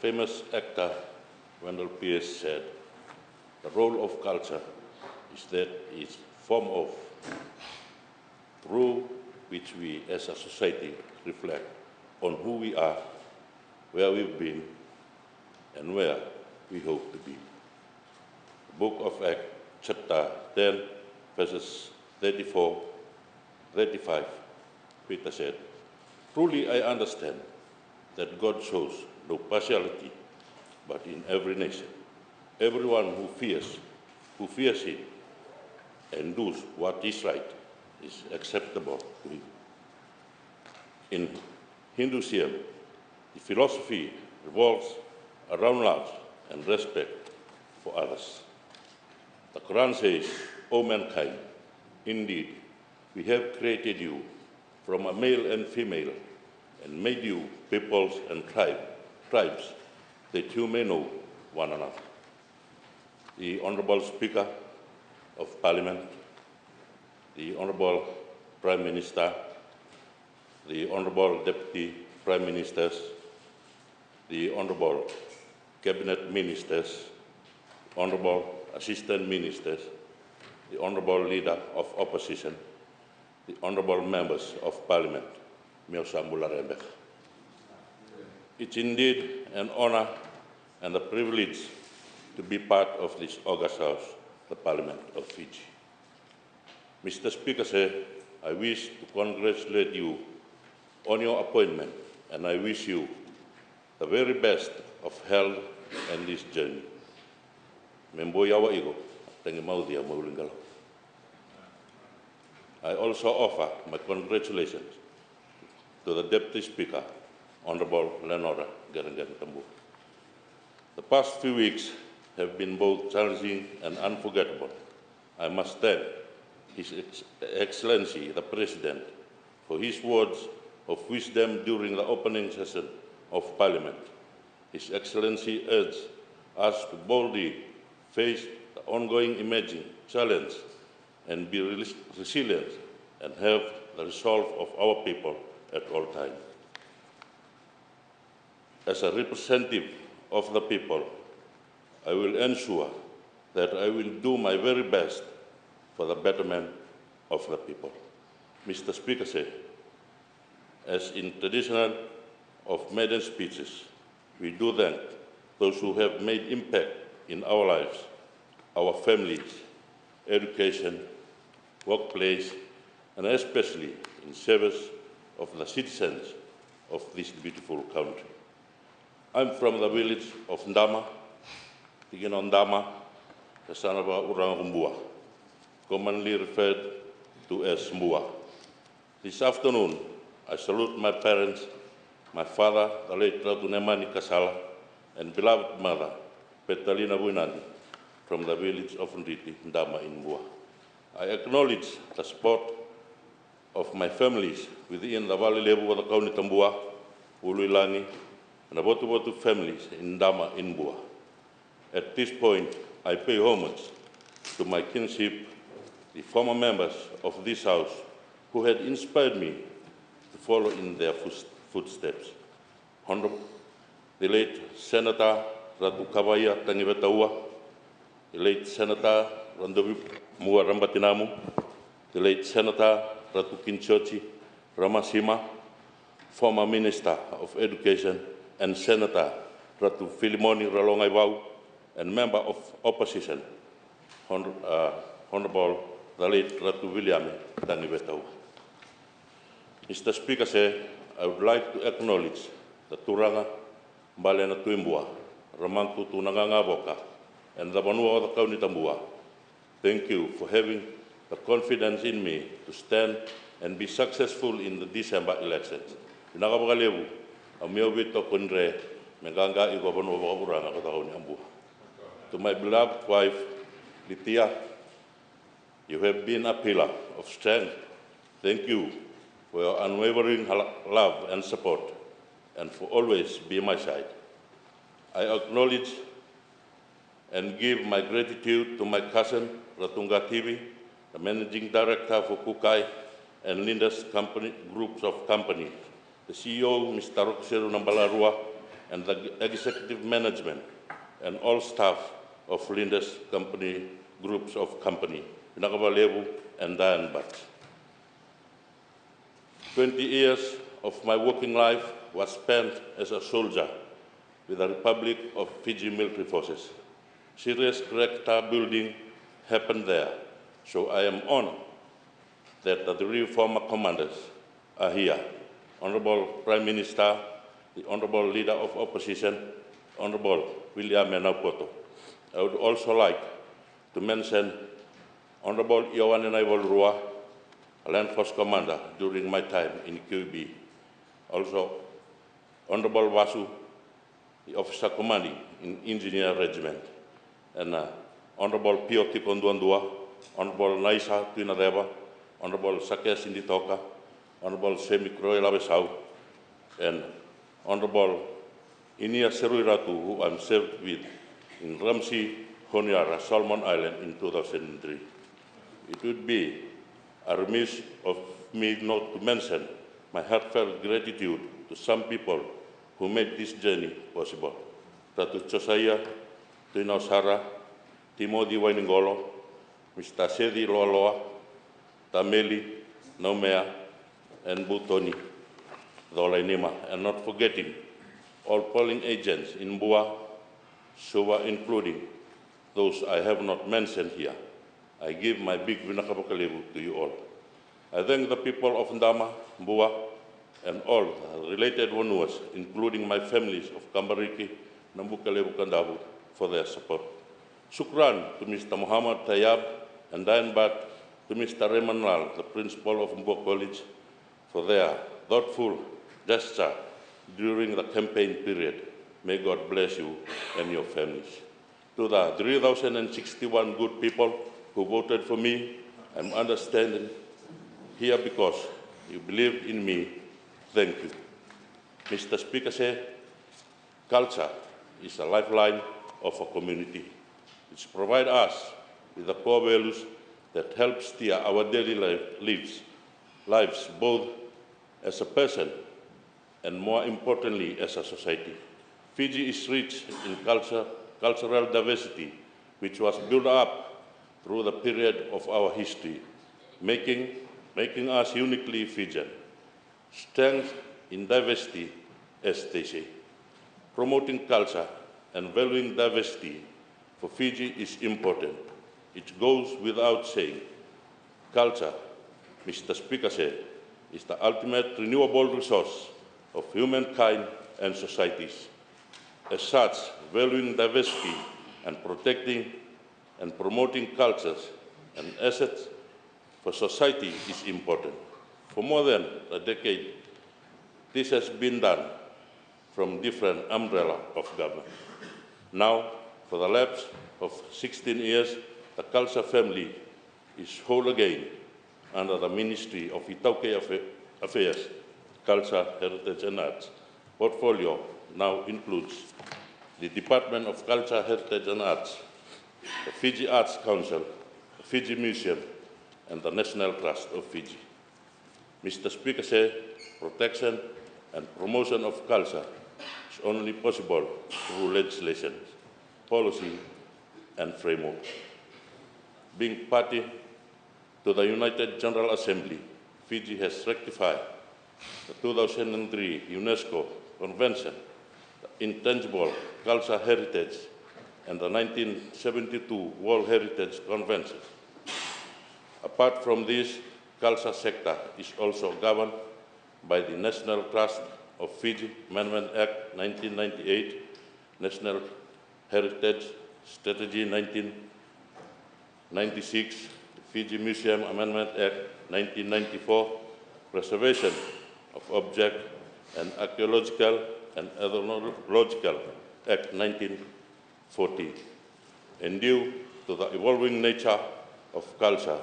famous actor Wendell Pierce said, the role of culture is that it's a form of through which we as a society reflect on who we are, where we've been, and where we hope to be. The Book of Acts, chapter 10, verses 34, 35, Peter said, "Truly I understand that God shows no partiality, but in every nation, everyone who fears him and does what is right is acceptable to him." In Hinduism, the philosophy revolves around love and respect for others. The Quran says, "O mankind, indeed, we have created you from a male and female and made you peoples and tribes that you may know one another." The Honourable Speaker of Parliament, the Honourable Prime Minister, the Honourable Deputy Prime Ministers, the Honourable Cabinet Ministers, Honourable Assistant Ministers, the Honourable Leader of Opposition, the Honourable Members of Parliament, it's indeed an honour and a privilege to be part of this august house, the Parliament of Fiji. Mr. Speaker, I wish to congratulate you on your appointment, and I wish you the very best of health and this journey. I also offer my congratulations to the Deputy Speaker, Honourable Lenora Gerengani-Tambu. The past few weeks have been both challenging and unforgettable. I must thank His Excellency the President for his words of wisdom during the opening session of Parliament. His Excellency urged us to boldly face the ongoing emerging challenge and be resilient and have the resolve of our people at all times. As a representative of the people, I will ensure that I will do my very best for the betterment of the people. Mr. Speaker, as in traditional of maiden speeches, we do thank those who have made impact in our lives, our families, education, workplace, and especially in service of the citizens of this beautiful country. I'm from the village of Ndama, Tigino Ndama, the son of Mbua, commonly referred to as Mbua. This afternoon, I salute my parents, my father, the late Ratunemani Kasala, and beloved mother, Petalina Winandi, from the village of Nditi, Ndama in Mbua. I acknowledge the support of my families within the Valley Levu of the Kauni Tambua, Uluilani, and the Botu families in Ndama in Mbua. At this point, I pay homage to my kinship, the former members of this house who had inspired me to follow in their footsteps. Honorable, the late Senator Ratu Kawaya Tangivetaua, the late Senator Randovi Mua Rambatinamu, the late Senator Ratu Kinchochi Ramasima, former Minister of Education, and Senator Ratu Filimoni Ralongaivau, and Member of Opposition, Honorable the late Ratu William Tangivetaua. Mr. Speaker, I would like to acknowledge the Turanga, Balena Tuimbua, Ramangtu Tunangangavoka, and the Vanua of the Kauni Tambua. Thank you for having the confidence in me to stand and be successful in the December elections. Pinakapakalevu, ang miyawito kundre, meganga iwabanua wakuranga katauni ambua. To my beloved wife, Litia, you have been a pillar of strength. Thank you for your unwavering love and support, and for always being my side. I acknowledge and give my gratitude to my cousin, Ratunga TV, the Managing Director for Kukai and Linda's groups of companies, the CEO, Mr. Roxero Nambalarua, and the executive management and all staff of Linda's company, groups of company, Tuiwailevu and Diane Bat. 20 years of my working life was spent as a soldier with the Republic of Fiji Military Forces. Serious character building happened there, so I am honored that the three former commanders are here. Honorable Prime Minister, the Honorable Leader of Opposition, Honorable William Menaupoto. I would also like to mention Honorable Ioane Naivalrua, a Land Force Commander during my time in QB. Also, Honorable Vasu, the Officer Commanding in Engineer Regiment, and Honorable Pio Tikonduandua, Honorable Naisa Tuinareva, Honorable Sake Sinditoka, Honorable Semi Kroelabesau, and Honorable Inia Seruiratu, who I'm served with in Ramsey, Honiara, Solomon Island in 2003. It would be a remiss of me not to mention my heartfelt gratitude to some people who made this journey possible. Ratu Chosaya, Tuinau Sara, Timothy Wainingolo, Mr. Sedi Loaloa, Tameli, Naumea, and Butoni, Dolainima, and not forgetting all polling agents in Bua, Suva, including those I have not mentioned here. I give my big Vinakapakalevu to you all. I thank the people of Ndama, Bua, and all the related Wanuas, including my families of Kambariki, Nambukalevu, Kandavu, for their support. Shukran to Mr. Muhammad Tayyab and Diane Bat, to Mr. Raymond Lal, the principal of Mbua College, for their thoughtful gesture during the campaign period. May God bless you and your families. To the 3,061 good people who voted for me, I'm understanding here because you believed in me. Thank you. Mr. Speaker said, culture is a lifeline of a community. It provides us with the core values that help steer our daily lives, both as a person and more importantly as a society. Fiji is rich in cultural diversity, which was built up through the period of our history, making us uniquely Fijian. Strength in diversity, as they say. Promoting culture and valuing diversity for Fiji is important. It goes without saying. Culture, Mr. Speaker said, is the ultimate renewable resource of humankind and societies. As such, valuing diversity and protecting and promoting cultures and assets for society is important. For more than a decade, this has been done from different umbrellas of government. Now, for the lapse of 16 years, the culture family is whole again under the Ministry of i-Taukei Affairs, Culture, Heritage and Arts. Portfolio now includes the Department of Culture, Heritage and Arts, the Fiji Arts Council, the Fiji Museum, and the National Trust of Fiji. Mr. Speaker said, protection and promotion of culture is only possible through legislation, policy, and framework. Being party to the United General Assembly, Fiji has ratified the 2003 UNESCO Convention, the Intangible Cultural Heritage, and the 1972 World Heritage Convention. Apart from this, culture sector is also governed by the National Trust of Fiji Amendment Act 1998, National Heritage Strategy 1996, Fiji Museum Amendment Act 1994, Preservation of Object and Archaeological and Ethnological Act 1940. And due to the evolving nature of culture,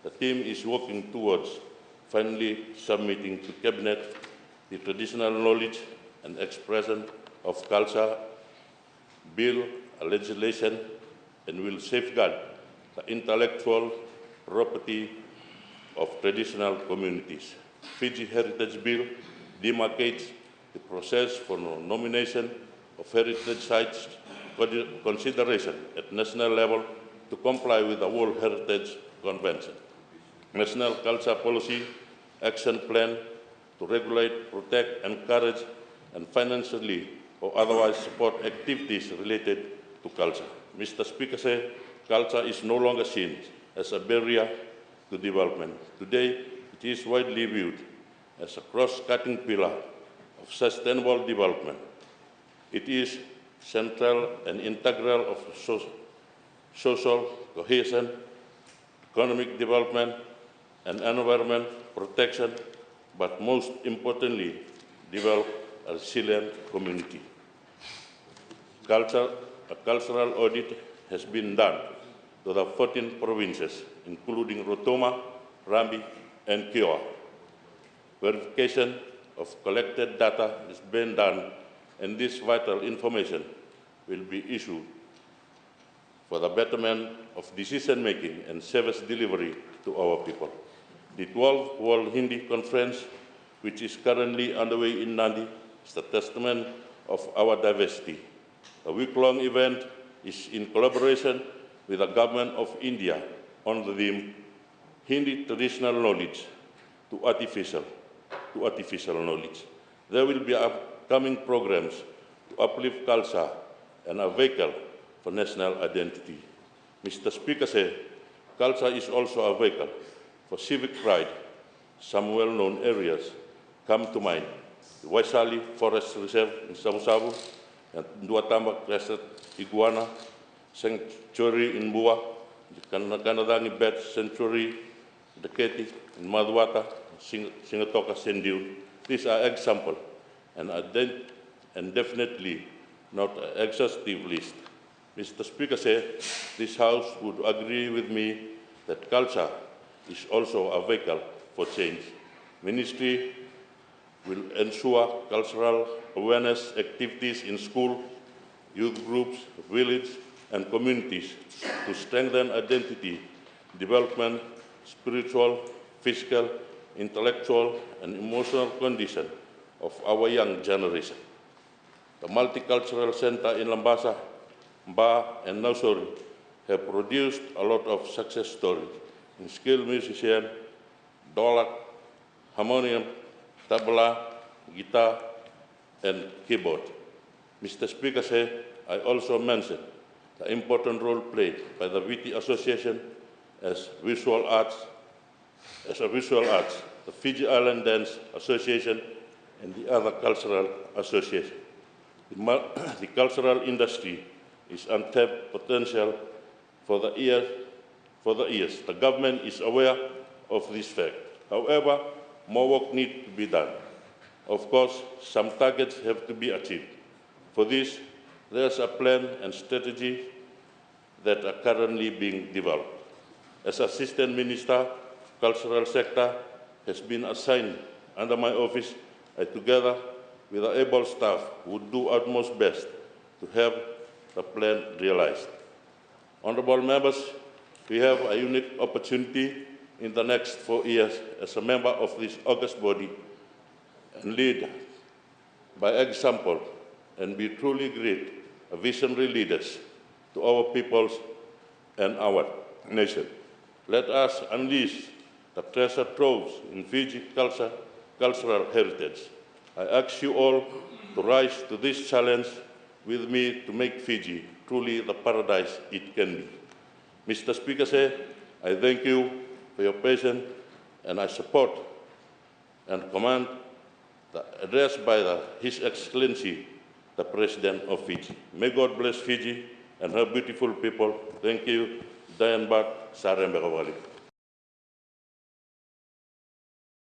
the team is working towards finally submitting to Cabinet the Traditional Knowledge and Expression of Culture Bill, a legislation, and will safeguard the intellectual property of traditional communities. Fiji Heritage Bill demarcates the process for nomination of heritage sites consideration at national level to comply with the World Heritage Convention. National Culture Policy Action Plan to regulate, protect, encourage, and financially or otherwise support activities related to culture. Mr. Speaker said, culture is no longer seen as a barrier to development. Today, it is widely viewed as a cross-cutting pillar of sustainable development. It is central and integral of social cohesion, economic development, and environment protection, but most importantly, develop a resilient community. A cultural audit has been done to the 14 provinces, including Rotoma, Rambi, and Kiowa. Verification of collected data is being done, and this vital information will be issued for the betterment of decision-making and service delivery to our people. The 12th World Hindi Conference, which is currently underway in Nandi, is a testament of our diversity. A week-long event is in collaboration with the Government of India on the theme Hindi Traditional Knowledge to Artificial Knowledge. There will be upcoming programs to uplift culture and a vehicle for national identity. Mr. Speaker said, culture is also a vehicle for civic pride. Some well-known areas come to mind: the Waisali Forest Reserve in Sabu-Sabu, and Duatamba Crescent Iguana Sanctuary in Bua, the Kanadangi Bat Sanctuary, the Keti in Maduata, Singatoka Sendil. These are examples, and definitely not an exhaustive list. Mr. Speaker said, this House would agree with me that culture is also a vehicle for change. Ministry will ensure cultural awareness activities in school, youth groups, village, and communities to strengthen identity, development, spiritual, physical, intellectual, and emotional condition of our young generation. The Multicultural Center in Lambasa, Mba, and Nausori have produced a lot of success stories in skilled musician, dolak, harmonium, tabla, guitar, and keyboard. Mr. Speaker said, I also mentioned the important role played by the VT Association as visual arts, the Fiji Island Dance Association, and the other cultural associations. The cultural industry is untapped potential for the years. The government is aware of this fact. However, more work needs to be done. Of course, some targets have to be achieved. For this, there's a plan and strategy that are currently being developed. As Assistant Minister, Cultural Sector has been assigned under my office, I, together with the able staff, would do utmost best to have the plan realized. Honorable members, we have a unique opportunity in the next 4 years as a member of this august body and lead by example and be truly great visionary leaders to our peoples and our nation. Let us unleash the treasure troves in Fiji cultural heritage. I ask you all to rise to this challenge with me to make Fiji truly the paradise it can be. Mr. Speaker said, I thank you for your patience, and I support and commend the address by His Excellency, the President of Fiji. May God bless Fiji and her beautiful people. Thank you. Dayan Bak, Sarembekawali.